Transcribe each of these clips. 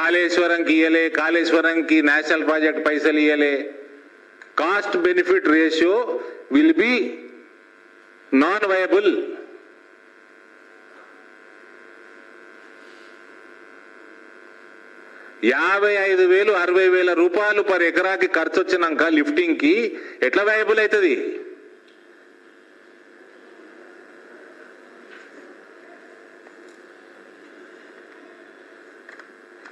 కాళేశ్వరంకి ఇయ్యలే, కాళేశ్వరంకి national project పైసలు ఇయ్యలే. Cost benefit ratio will be non viable. $55,000 $60,000 per ఎకరాకి ఖర్చు వచ్చినాక లిఫ్టింగ్ కి ఎట్లా వయబుల్ అవుతుంది?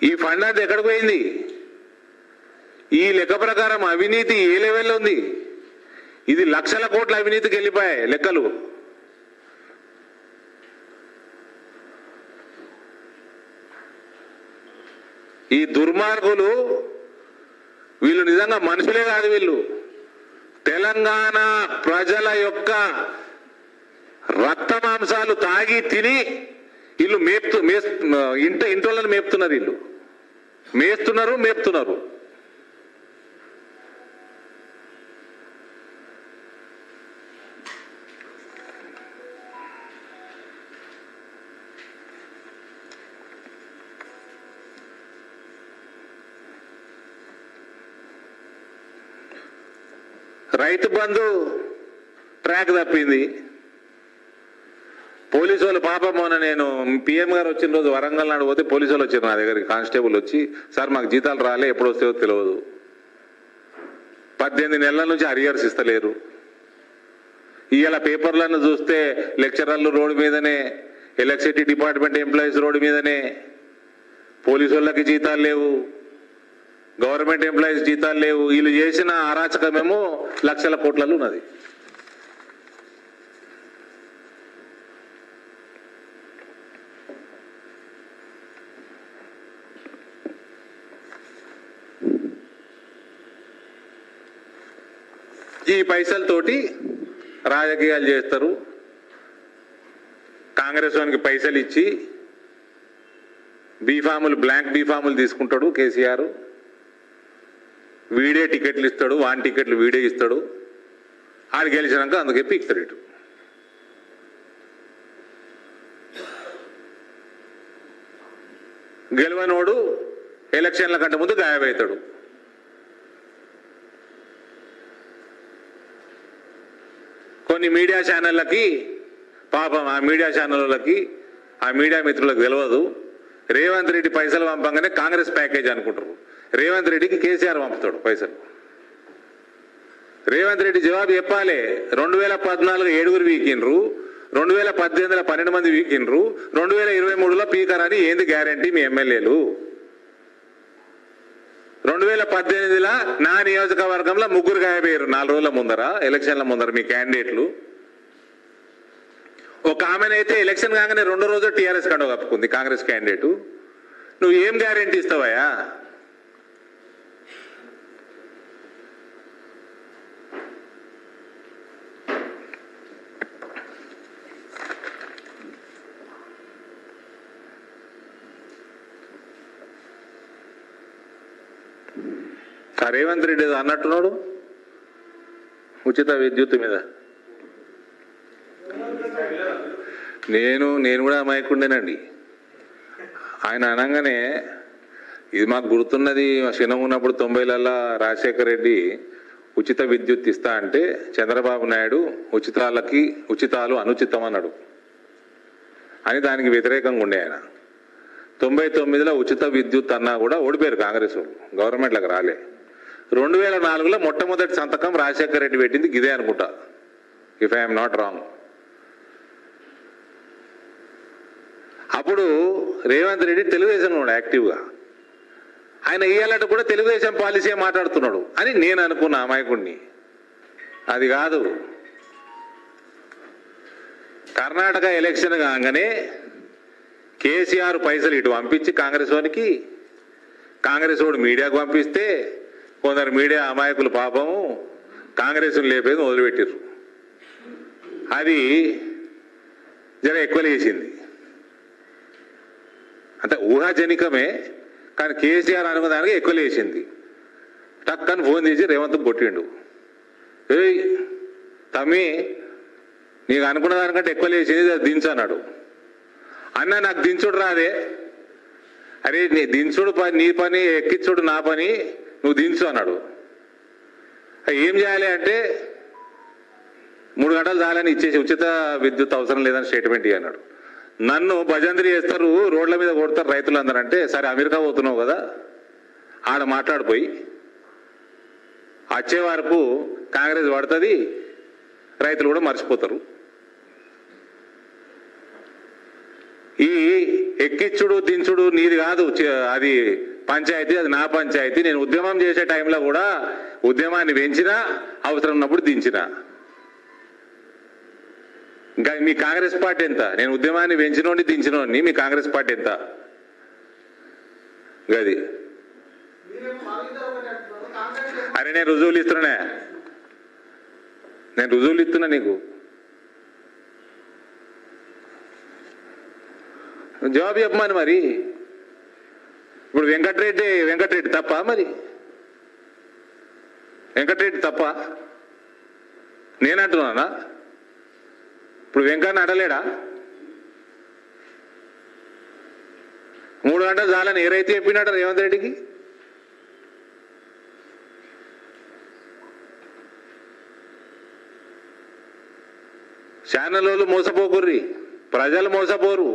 ఈ ఫండ్ అంతా ఎక్కడికి పోయింది? ఈ లెక్క ప్రకారం అవినీతి ఏ లెవెల్లో ఉంది? ఇది లక్షల కోట్ల అవినీతికి వెళ్ళిపోయాయి లెక్కలు. ఈ దుర్మార్గులు వీళ్ళు నిజంగా మనుషులే కాదు. వీళ్ళు తెలంగాణ ప్రజల యొక్క రక్త మాంసాలు తాగి తిని వీళ్ళు ఇంటోళ్ళని మేపుతున్నారు. వీళ్ళు మేపుతున్నారు. రైతు బంధు ట్రాక్ తప్పింది. పోలీసు వాళ్ళు పాపం మొన్న నేను పిఎం గారు వచ్చిన రోజు వరంగల్ నాడు పోతే పోలీసు వాళ్ళు వచ్చారు నా దగ్గరికి. కానిస్టేబుల్ వచ్చి, సార్ మాకు జీతాలు రాలే, ఎప్పుడు వస్తాయో తెలియదు, 18 నెలల నుంచి అరియర్స్ ఇస్తలేరు. ఇవాళ పేపర్లను చూస్తే లెక్చరర్లు రోడ్డు మీదనే, ఎలక్ట్రిసిటీ డిపార్ట్మెంట్ ఎంప్లాయీస్ రోడ్డు మీదనే, పోలీసు వాళ్ళకి జీతాలు లేవు, గవర్నమెంట్ ఎంప్లాయీస్ జీతాలు లేవు. వీళ్ళు చేసిన అరాచకమేమో లక్షల కోట్లలో ఉన్నది. ఈ పైసలతోటి రాజకీయాలు చేస్తారు. కాంగ్రెస్ వానికి పైసలు ఇచ్చి బీఫాములు, బ్లాంక్ బీఫాములు తీసుకుంటాడు కేసీఆర్. వీడే టికెట్లు ఇస్తాడు, వాని టికెట్లు వీడే ఇస్తాడు. ఆడు గెలిచినాక అందుకే పీక్తాడు. ఇటు గెలవనోడు ఎలక్షన్ల కంటే ముందు గాయబవుతాడు. కొన్ని మీడియా ఛానళ్ళకి పాపం, ఆ మీడియా ఛానళ్ళకి, ఆ మీడియా మిత్రులకు తెలియదు. రేవంత్ రెడ్డి పైసలు పంపంగానే కాంగ్రెస్ ప్యాకేజ్ అనుకుంటారు. రేవంత్ రెడ్డికి కేసీఆర్ పంపుతాడు పైసలు. రేవంత్ రెడ్డి జవాబు చెప్పాలి. 2014 7 వీకిండ్రు, 2018 12 మంది వీకిండ్రు, 2023లో పీకర్ అని ఏంది గ్యారంటీ మీ ఎమ్మెల్యేలు? 2018లో నా నియోజకవర్గంలో 3 గాయపోయారు 4 రోజుల ముందర, ఎలక్షన్ల ముందర మీ క్యాండిడేట్లు. ఒక ఆమెనైతే ఎలక్షన్ కాగానే 2వ రోజు టీఆర్ఎస్ కండవ కప్పుకుంది కాంగ్రెస్ క్యాండిడేట్. నువ్వు ఏం గ్యారంటీ ఇస్తావయ్యా? రేవంత్ రెడ్డి అన్నట్టున్నాడు ఉచిత విద్యుత్ మీద. నేను కూడా అమాయకుండేనండి. ఆయన అనగానే ఇది మాకు గుర్తున్నది. చిన్నగా ఉన్నప్పుడు 90లలో రాజశేఖర రెడ్డి ఉచిత విద్యుత్ ఇస్తా అంటే చంద్రబాబు నాయుడు ఉచితాలు అనుచితం అన్నాడు అని దానికి వ్యతిరేకంగా ఉండే ఆయన. 99లో ఉచిత విద్యుత్ అన్నా కూడా ఓడిపోయారు కాంగ్రెస్ వాళ్ళు, గవర్నమెంట్లకు రాలే. 2004లో మొట్టమొదటి సంతకం రాజశేఖర రెడ్డి పెట్టింది గిదే అనుకుంటా, ఇఫ్ ఐఎమ్ నాట్ రాంగ్. అప్పుడు రేవంత్ రెడ్డి తెలుగుదేశం ఉన్నాడు యాక్టివ్గా. ఆయన ఇయ్యాలంటే కూడా తెలుగుదేశం పాలసీ మాట్లాడుతున్నాడు అని నేను అనుకున్నా అమాయకుడిని. అది కాదు. కర్ణాటక ఎలక్షన్ కాగానే కేసీఆర్ పైసలు ఇటు పంపించి కాంగ్రెస్ వానికి, కాంగ్రెస్ వాడు మీడియాకు పంపిస్తే కొందరు మీడియా అమాయకులు పాపము కాంగ్రెస్ను లేపేది మొదలుపెట్టారు. అది జర ఎక్కువ లేచింది. అంటే ఊహాజనికమే, కానీ కేసీఆర్ అనుకున్న దానికి ఎక్కువ లేచింది. టక్కని ఫోన్ చేసి రేవంత్ కొట్టిండు. ఏయ్ తమ్మి, నీకు అనుకున్న దానికంటే ఎక్కువ లేచింది, దించు అన్నాడు. అన్న నాకు దించుడు రాదే, అరే నీ దించుడు పని నీ పని, ఎక్కించుడు నా పని, నువ్వు దించు అన్నాడు. ఏం చేయాలి అంటే 3 గంటలు చాలని ఇచ్చేసి ఉచిత విద్యుత్ అవసరం లేదని స్టేట్మెంట్ అన్నాడు. నన్ను భజంత్రి చేస్తారు, రోడ్ల మీద కొడతారు రైతులందరూ అంటే, సరే అమెరికా పోతున్నావు కదా ఆడ మాట్లాడిపోయి వచ్చే వరకు కాంగ్రెస్ పడుతుంది, రైతులు కూడా మర్చిపోతారు. ఈ ఎక్కిచ్చుడు దించుడు నీది కాదు, అది పంచాయతీ, అది నా పంచాయతీ. నేను ఉద్యమం చేసే టైంలో కూడా ఉద్యమాన్ని పెంచినా, అవసరం ఉన్నప్పుడు దించినా. ఇంకా మీ కాంగ్రెస్ పార్టీ ఎంత? నేను ఉద్యమాన్ని పెంచినోడిని దించినోడిని, మీ కాంగ్రెస్ పార్టీ ఎంత? గది అరే నేను రుజువులు ఇస్తున్నా, నేను రుజువులు ఇస్తున్నా నీకు. జవాబు చెప్పమని. మరి ఇప్పుడు వెంకటరెడ్డి తప్ప? మరి వెంకటరెడ్డి తప్ప నేనంటున్నానా? ఇప్పుడు వెంకన్న అడలేడా? 3 గంటలు చాలని ఏ రైతు చెప్పినాడు రేవంత్ రెడ్డికి? ఛానల్ వాళ్ళు మోసపోకుర్రి, ప్రజలు మోసపోరు.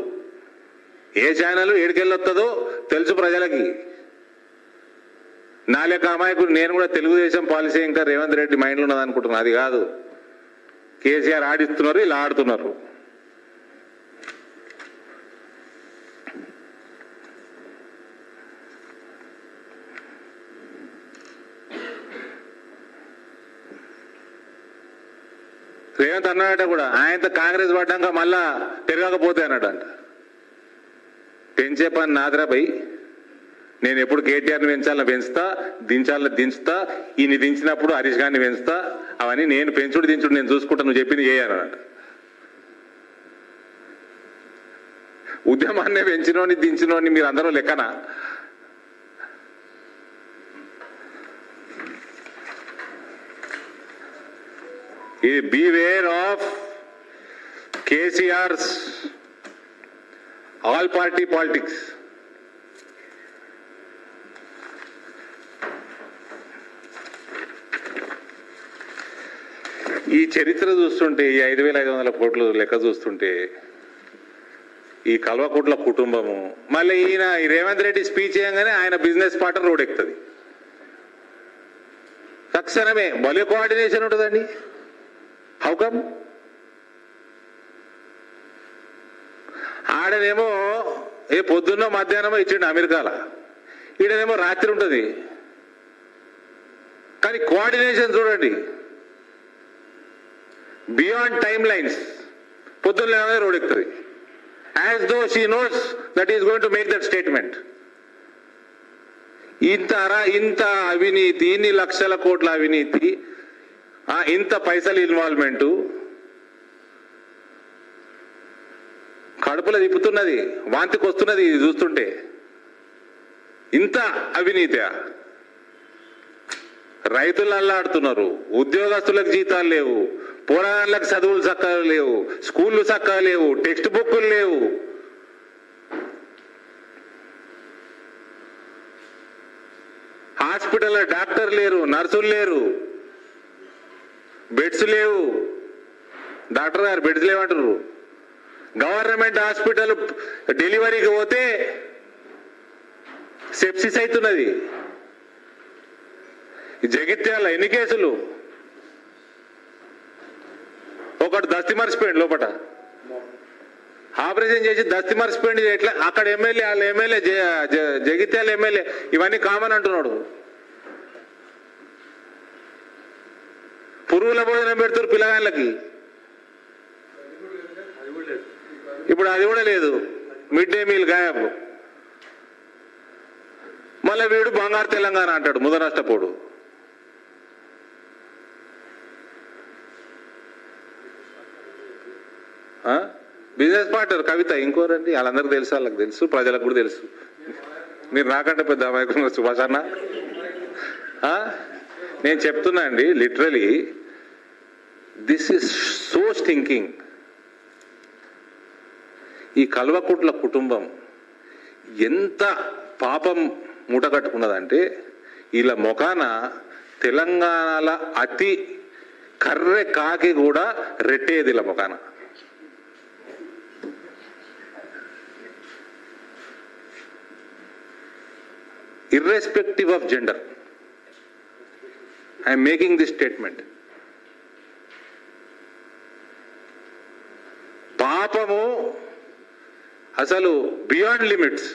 ఏ ఛానల్ ఏడికెళ్ళొస్తుందో తెలుసు ప్రజలకి. నా లెక్క అమాయకుడు నేను కూడా తెలుగుదేశం పాలసీ ఇంకా రేవంత్ రెడ్డి మైండ్లో ఉన్నది అనుకుంటున్నా. అది కాదు, కేసీఆర్ ఆడిస్తున్నారు, ఇలా ఆడుతున్నారు. రేవంత్ అన్నాడట కూడా, ఆయనతో కాంగ్రెస్ పడ్డాక మళ్ళా పెరగకపోతే అన్నాడంట. పెంచే పని నాదరా భయ్, నేను ఎప్పుడు కేటీఆర్ని పెంచాలని పెంచుతా, దించాలని దించుతా, ఈయన్ని దించినప్పుడు హరీష్ గారిని పెంచుతా, అవన్నీ నేను పెంచుడు దించుడు నేను చూసుకుంటా, నువ్వు చెప్పింది చేయాలన్నట. ఉద్యమాన్ని పెంచినోని దించినోని మీరు అందరూ లెక్కనా? Beware of KCR's all party politics. ఈ చరిత్ర చూస్తుంటే, ఈ 5,500 కోట్లు లెక్క చూస్తుంటే, ఈ కల్వకుట్ల కుటుంబము, మళ్ళీ ఈయన ఈ రేవంత్ రెడ్డి స్పీచ్ చేయగానే ఆయన బిజినెస్ పార్ట్నర్ రోడ్ ఎక్కుతుంది. తక్షణమే భలే కోఆర్డినేషన్ ఉంటుందండి. How come? ఆడనేమో ఏ పొద్దున్నో మధ్యాహ్నమో ఇచ్చిండు అమెరికాలో, ఈడనేమో రాత్రి ఉంటుంది. కానీ కోఆర్డినేషన్ చూడండి, బియాండ్ టైమ్ లైన్స్. పొద్దున్న రోడ్ ఎక్కుతుంది, as though she knows that is going to make that statement. ఇంత అవినీతి, ఇన్ని లక్షల కోట్ల అవినీతి, ఇంత పైసలు ఇన్వాల్వ్మెంటు, కడుపులో తిప్పుతున్నది, వాంతికి వస్తున్నది ఇది చూస్తుంటే. ఇంత అవినీతి. రైతులు అల్లాడుతున్నారు, ఉద్యోగస్తులకు జీతాలు లేవు, పోరాళ్ళకు చదువులు చక్కగా లేవు, స్కూళ్ళు చక్కగా లేవు, టెక్స్ట్ బుక్లు లేవు. హాస్పిటల్లో డాక్టర్ లేరు, నర్సులు లేరు, బెడ్స్ లేవు. డాక్టర్ గారు బెడ్స్ లేవంటారు. గవర్నమెంట్ హాస్పిటల్ డెలివరీకి పోతే సెప్సిస్ అవుతున్నది. జగిత్యాల ఎన్ని కేసులు? ఒకటి దస్తి మర్చిపోయింది, లోపల ఆపరేషన్ చేసి దస్తి మర్చిపోయింది. ఎట్లా అక్కడ ఎమ్మెల్యే, వాళ్ళ ఎమ్మెల్యే, జగిత్యాల ఎమ్మెల్యే ఇవన్నీ కామన్ అంటున్నాడు. పురుగుల భోజనం పెడుతున్నారు పిల్లగాళ్ళకి, ఇప్పుడు అది కూడా లేదు. మిడ్ డే మీల్ గాయబ్. మళ్ళీ వీడు బంగారు తెలంగాణ అంటాడు, ముదనష్టపోడు. బిజినెస్ పార్ట్నర్ కవిత ఇంకోరండి, వాళ్ళందరికీ తెలుసు, వాళ్ళకి తెలుసు, ప్రజలకు కూడా తెలుసు. మీరు నాకంటే పెద్ద అమాయకులు సుభాష్ అన్న. నేను చెప్తున్నా అండి, literally this is so stinking. ఈ కల్వకుట్ల కుటుంబం ఎంత పాపం మూట కట్టుకున్నదంటే ఇలా మొఖాన తెలంగాణల అతి కర్రె కాకి కూడా రెట్టేది ఇలా మొఖాన. Irrespective of gender, I am making this statement. పాపము అసలు beyond limits.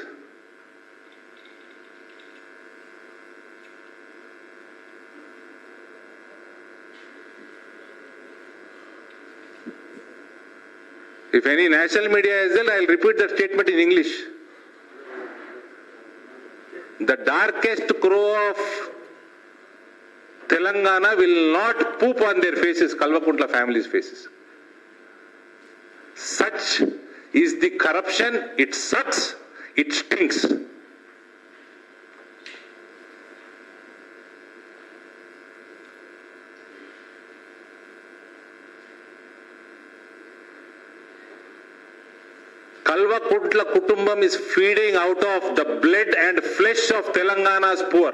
If any national media is there, I will repeat that statement in English. The darkest crow of Telangana will not poop on their faces, Kalvakuntla family's faces. Such is the corruption. It sucks, it stinks. Kalvakuntla Kutumbam is feeding out of the blood and flesh of Telangana's poor.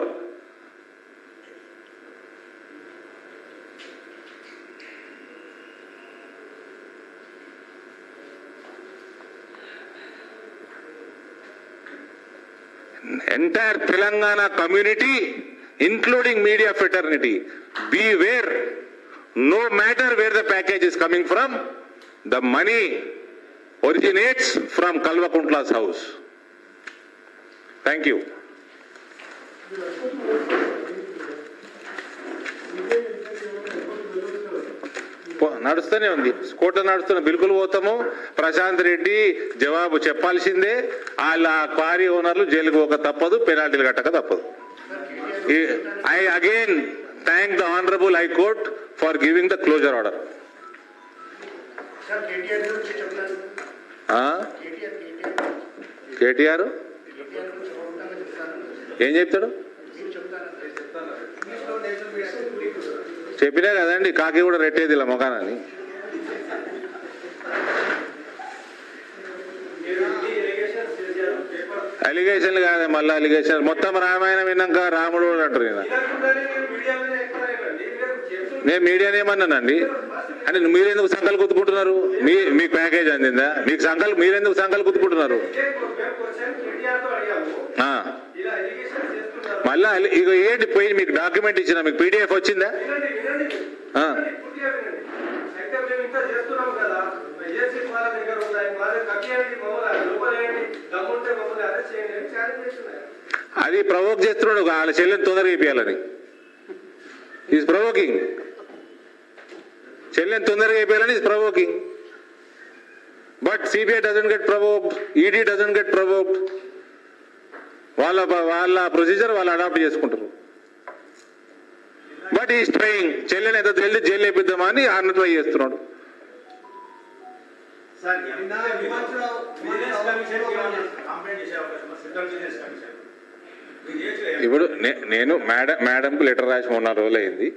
Entire Telangana community, including media fraternity, beware. No matter where the package is coming from, the money originates from Kalvakunట్లా's house. Thank you. నడుస్తూనే ఉంది, కోట నడుస్తున్న బిల్కులు పోతాము. ప్రశాంత్ రెడ్డి జవాబు చెప్పాల్సిందే. వాళ్ళ quarry ఓనర్లు జైలుకు పోక తప్పదు, పెనాల్టీలు కట్టక తప్పదు. I again thank the honourable high court for giving the closure order. KTR ఏం చెప్తాడు? చెప్పినా కదండి, కాకి కూడా రెట్టేది ఇలా మొఖానని. అలిగేషన్లు కాదే, మళ్ళీ అలిగేషన్. మొత్తం రామాయణం విన్నాక రాముడు అంటారు. నేను మీడియాని ఏమన్నానండి అంటే మీరెందుకు సంకలు కుత్తుకుంటున్నారు? మీకు ప్యాకేజ్ అందిందా? మీకు మీరెందుకు సంకలు కుత్తుకుంటున్నారు? మళ్ళా ఇక ఏంటి పోయి మీకు డాక్యుమెంట్ ఇచ్చిన, మీకు పీడిఎఫ్ వచ్చిందా? అది ప్రవోక్ చేస్తున్నాడు, వాళ్ళ చెల్లెని తొందరగా అయిపోయాలని. ఈజ్ ప్రవోకింగ్, చెల్లెని తొందరగా అయిపోయాలని is provoking. But CBI doesn't get provoked, ED doesn't get provoked. వాళ్ళ ప్రొసీజర్ వాళ్ళు అడాప్ట్ చేసుకుంటారు. బట్ ఈ ట్రైయింగ్ చెల్లెని ఎంత తెలియదు జైలు వేపిద్దామా అని అన్న ట్రై చేస్తున్నాడు. ఇప్పుడు నేను మేడంకు లెటర్ రాసి 3-4 రోజులు అయింది.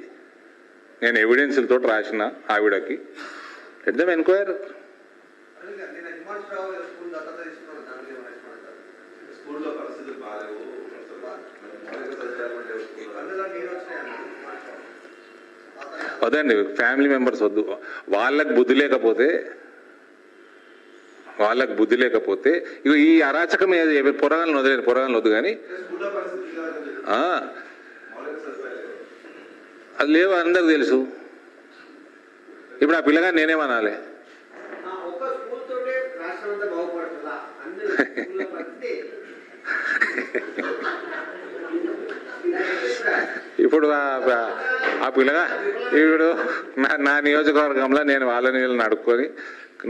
నేను ఎవిడెన్స్లతో రాసిన ఆవిడకి. Let them enquire. వద్దండి, ఫ్యామిలీ మెంబర్స్ వద్దు. వాళ్ళకు బుద్ధి లేకపోతే ఇక ఈ అరాచకం పొరగాలను వదిలేదు, పొరగాలను వద్దు. కానీ అది లేవు అందరికి తెలుసు. ఇప్పుడు ఆ పిల్లగా నేనేమనాలి? ఇప్పుడు ఆ పిల్లగా ఇప్పుడు నా నియోజకవర్గంలో నేను వాళ్ళని వీళ్ళని అడుక్కొని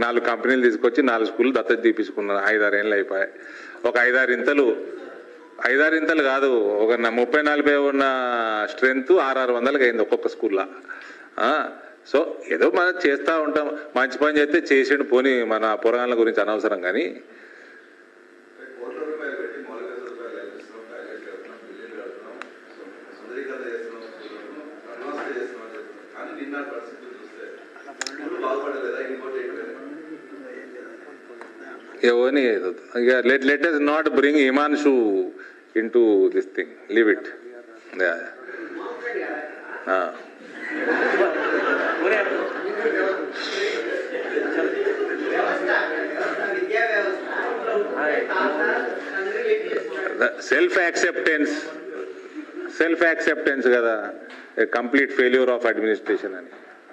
4 కంపెనీలు తీసుకొచ్చి 4 స్కూళ్ళు దత్తత తీపించుకున్నాను. 5-6 ఏళ్ళు అయిపోయాయి. ఒక 5-6 ఇంతలు కాదు, ఒక 30-40 ఉన్న స్ట్రెంత్ 600-600 అయింది ఒక్కొక్క స్కూల్లో. సో ఏదో మనం చేస్తూ ఉంటాం, మంచి పని చేస్తే చేసేడు పోనీ, మన పురాణాల గురించి అనవసరం. కానీ ఎవరిని ఇక let us not bring Himanshu into this thing. Leave it. Yeah. Self acceptance కదా, కంప్లీట్ ఫెయిల్యూర్ ఆఫ్ అడ్మినిస్ట్రేషన్ అని.